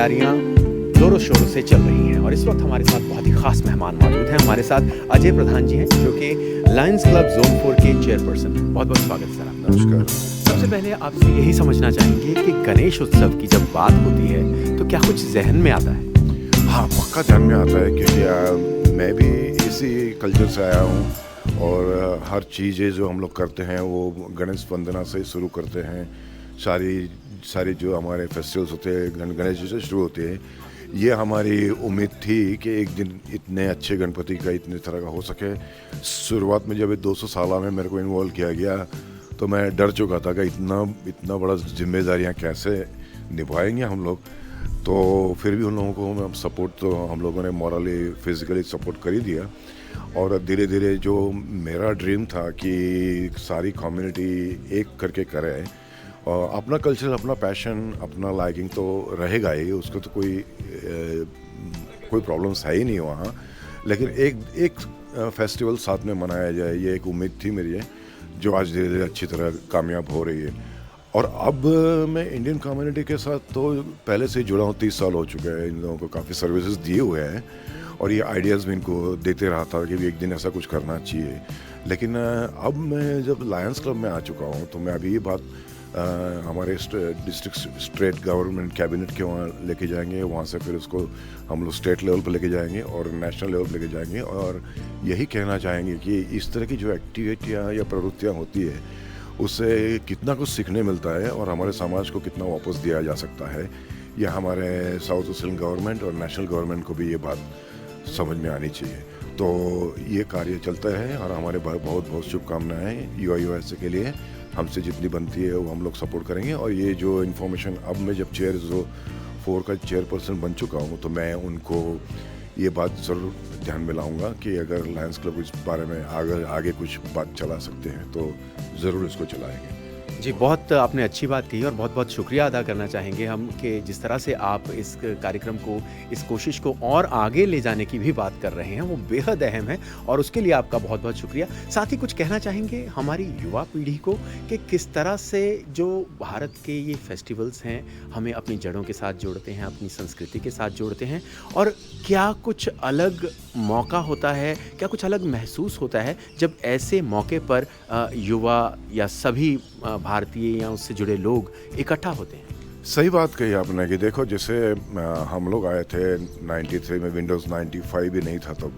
तैयारियां जोरों शोरों से चल रही हैं और इस वक्त हमारे साथ बहुत ही खास मेहमान मौजूद हैं। हमारे साथ अजय प्रधान जी हैं जो कि लायंस क्लब जोन 4 के चेयरपर्सन हैं। बहुत बहुत स्वागत सर आपका। नमस्कार। सबसे पहले आपसे यही समझना चाहेंगे कि गणेश उत्सव की जब बात होती है तो क्या कुछ जहन में आता है? हाँ, पक्का ध्यान में आता है क्योंकि मैं भी इसी कल्चर से आया हूँ और हर चीज़ें जो हम लोग करते हैं वो गणेश वंदना से शुरू करते हैं। सारी जो हमारे फेस्टिवल्स होते हैं गणेश जी से शुरू होते हैं। ये हमारी उम्मीद थी कि एक दिन इतने अच्छे गणपति का इतने तरह का हो सके। शुरुआत में जब 200 साल में मेरे को इन्वॉल्व किया गया तो मैं डर चुका था कि इतना बड़ा जिम्मेदारियाँ कैसे निभाएंगे हम लोग। तो फिर भी उन लोगों को हम सपोर्ट तो हम लोगों ने मॉरली फिज़िकली सपोर्ट कर ही दिया और धीरे धीरे जो मेरा ड्रीम था कि सारी कम्युनिटी एक करके करे और अपना कल्चर, अपना पैशन, अपना लाइकिंग तो रहेगा ही, उसको तो कोई प्रॉब्लम्स है ही नहीं वहाँ। लेकिन एक फेस्टिवल साथ में मनाया जाए, ये एक उम्मीद थी मेरी है जो आज धीरे धीरे अच्छी तरह कामयाब हो रही है। और अब मैं इंडियन कम्युनिटी के साथ तो पहले से ही जुड़ा हूँ, 30 साल हो चुके हैं। इन लोगों को काफ़ी सर्विसेज दिए हुए हैं और ये आइडियाज़ भी इनको देते रहा था कि भी एक दिन ऐसा कुछ करना चाहिए। लेकिन अब मैं जब लायंस क्लब में आ चुका हूँ तो मैं अभी ये बात हमारे डिस्ट्रिक्ट स्टेट गवर्नमेंट कैबिनेट के वहाँ लेके जाएंगे। वहाँ से फिर उसको हम लोग स्टेट लेवल पर लेके जाएंगे और नेशनल लेवल पर लेके जाएंगे और यही कहना चाहेंगे कि इस तरह की जो एक्टिविटियाँ या प्रवृत्तियाँ होती है उससे कितना कुछ सीखने मिलता है और हमारे समाज को कितना वापस दिया जा सकता है। यह हमारे साउथ ईस्टर्न गवर्नमेंट और नेशनल गवर्नमेंट को भी ये बात समझ में आनी चाहिए। तो ये कार्य चलता है और हमारे बहुत बहुत शुभकामनाएं यूआईयूएसए के लिए। हमसे जितनी बनती है वो हम लोग सपोर्ट करेंगे और ये जो इन्फॉर्मेशन अब मैं जब चेयर 4 का चेयरपर्सन बन चुका हूँ तो मैं उनको ये बात ज़रूर ध्यान में लाऊंगा कि अगर लायंस क्लब इस बारे में आगे कुछ बात चला सकते हैं तो ज़रूर इसको चलाएंगे। जी, बहुत आपने अच्छी बात कही और बहुत बहुत शुक्रिया अदा करना चाहेंगे हम कि जिस तरह से आप इस कार्यक्रम को, इस कोशिश को और आगे ले जाने की भी बात कर रहे हैं, वो बेहद अहम है और उसके लिए आपका बहुत बहुत शुक्रिया। साथ ही कुछ कहना चाहेंगे हमारी युवा पीढ़ी को कि किस तरह से जो भारत के ये फेस्टिवल्स हैं हमें अपनी जड़ों के साथ जोड़ते हैं, अपनी संस्कृति के साथ जोड़ते हैं और क्या कुछ अलग मौका होता है, क्या कुछ अलग महसूस होता है जब ऐसे मौके पर युवा या सभी भारतीय या उससे जुड़े लोग इकट्ठा होते हैं। सही बात कही आपने कि देखो जैसे हम लोग आए थे 93 में, विंडोज़ 95 भी नहीं था तब।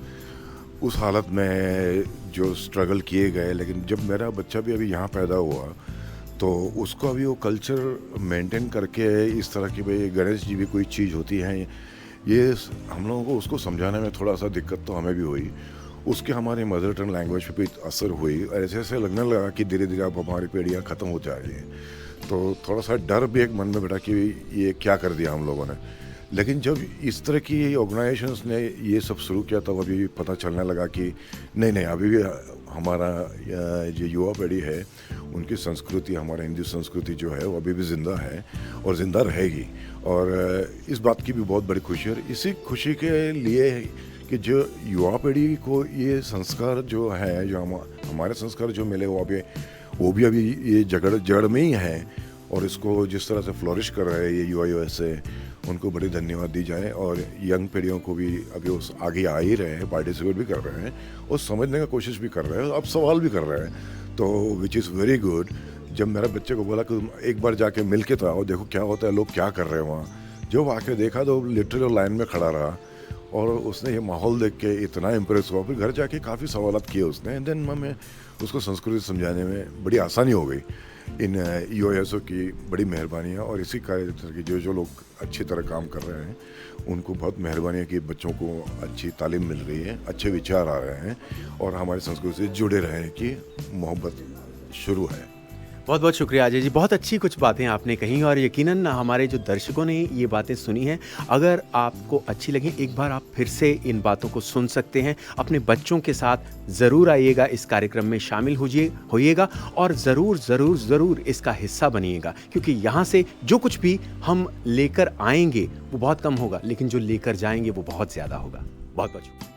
उस हालत में जो स्ट्रगल किए गए, लेकिन जब मेरा बच्चा भी अभी यहाँ पैदा हुआ तो उसको अभी वो कल्चर मेंटेन करके इस तरह की भाई गणेश जी भी कोई चीज़ होती है, ये हम लोगों को उसको समझाने में थोड़ा सा दिक्कत तो हमें भी हुई। उसके हमारे मदर टंग लैंग्वेज पे भी असर हुई और ऐसे लगने लगा कि धीरे धीरे अब हमारी पीढ़ियाँ ख़त्म हो जा रही हैं। तो थोड़ा सा डर भी एक मन में बैठा कि ये क्या कर दिया हम लोगों ने। लेकिन जब इस तरह की ऑर्गेनाइजेशंस ने ये सब शुरू किया तब अभी पता चलने लगा कि नहीं अभी भी हमारा जो युवा पीढ़ी है उनकी संस्कृति, हमारा हिंदू संस्कृति जो है वो अभी भी ज़िंदा है और ज़िंदा रहेगी। और इस बात की भी बहुत बड़ी खुशी है और इसी खुशी के लिए कि जो युवा पीढ़ी को ये संस्कार जो है, जो हमारे संस्कार जो मिले वो भी अभी ये जड़ में ही है और इसको जिस तरह से फ्लोरिश कर रहे हैं ये यूआईयूएसए, उनको बड़ी धन्यवाद दी जाए। और यंग पीढ़ियों को भी अभी उस आगे आ ही रहे हैं, पार्टिसिपेट भी कर रहे हैं और समझने का कोशिश भी कर रहे हैं, अब सवाल भी कर रहे हैं, तो विच इज़ वेरी गुड। जब मेरा बच्चे को बोला कि एक बार जाके मिल के तो आओ, देखो क्या होता है, लोग क्या कर रहे हैं वहाँ, जब आके देखा तो लिटरली लाइन में खड़ा रहा और उसने ये माहौल देख के इतना इम्प्रेस हुआ। फिर घर जाके काफ़ी सवालात किए उसने, एंड देन हमें उसको संस्कृति समझाने में बड़ी आसानी हो गई। इन यूआईयूएसए की बड़ी मेहरबानी है और इसी कार्य की जो लोग अच्छी तरह काम कर रहे हैं उनको बहुत मेहरबानी है कि बच्चों को अच्छी तालीम मिल रही है, अच्छे विचार आ रहे हैं और हमारी संस्कृति से जुड़े रहे हैं कि मोहब्बत शुरू है। बहुत बहुत शुक्रिया अजय जी, बहुत अच्छी कुछ बातें आपने कही और यकीनन हमारे जो दर्शकों ने ये बातें सुनी हैं, अगर आपको अच्छी लगी एक बार आप फिर से इन बातों को सुन सकते हैं। अपने बच्चों के साथ ज़रूर आइएगा, इस कार्यक्रम में शामिल होइएगा और ज़रूर इसका हिस्सा बनिएगा, क्योंकि यहाँ से जो कुछ भी हम लेकर आएंगे वो बहुत कम होगा, लेकिन जो लेकर जाएंगे वो बहुत ज़्यादा होगा। बहुत बहुत शुक्रिया।